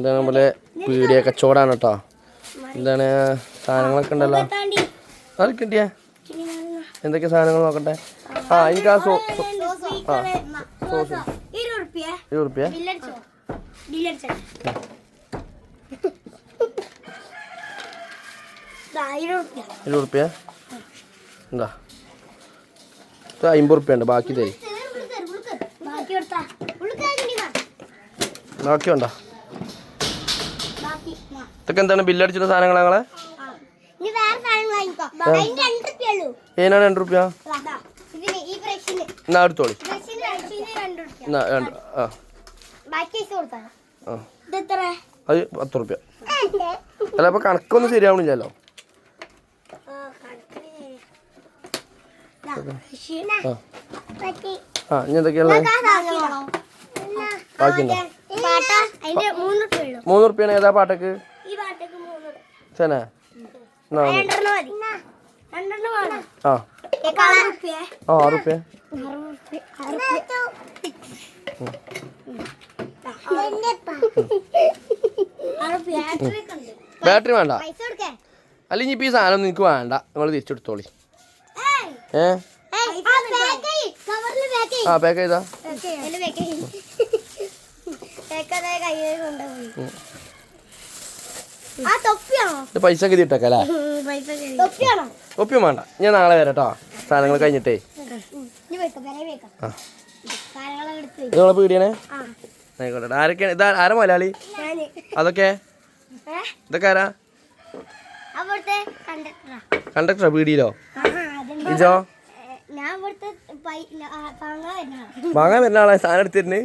എന്താണ് നമ്മളെ പീടിയ കച്ചവടമാണ് കേട്ടോ. എന്താണ് സാധനങ്ങളൊക്കെ ഉണ്ടല്ലോ. അത് കിട്ടിയ എന്തൊക്കെ സാധനങ്ങൾ നോക്കട്ടെ. ആ എനിക്ക് ആ സോസ് 20 റുപ്യ എന്താ 50 റുപ്യ ഉണ്ട്. ബാക്കി തരും. ബാക്കി ഉണ്ടോ? ഇതൊക്കെ എന്താണ് ബില്ലടിച്ചിട്ട് സാധനങ്ങൾ ഞങ്ങളെ ഏനാണ് 2 റുപ്യ. എന്നാ എടുത്തോളി. അത് 10 റുപ്യ. അല്ല അപ്പൊ കണക്കൊന്നും ശരിയാവണില്ലല്ലോ. ആ ഇനി എന്തൊക്കെയുള്ള ബാക്കിയുണ്ടോ? 3 റുപ്യാണ്. ഏതാ പാട്ടക്ക് തന്നെ? ആ 6 റുപ്യ. ബാറ്ററി വേണ്ട. അല്ലെങ്കിൽ ഇപ്പൊ ഈ സാധനം നിനക്ക് വേണ്ട. നിങ്ങൾ തിരിച്ചെടുത്തോളി. ആ പാക്ക് ചെയ്താ പൈസ ഒക്കെ ഇട്ടേക്കല്ലേ? തൊപ്പിയും വേണ്ട. ഞാൻ നാളെ വരാം കേട്ടോ. സാധനങ്ങൾ കഴിഞ്ഞിട്ടേ. നിങ്ങളെ പീടിയാണേ? ആയിക്കോട്ടെ. ആരൊക്കെയാണ് ഇതാ? ആരാ മലയാളി? അതൊക്കെ ഇതൊക്കെ ആരാ? കണ്ടക്ടറാ പീടിയിലോ? ഇജോ വാങ്ങാൻ വരുന്ന ആളെ സാധനം എടുത്തിരുന്ന്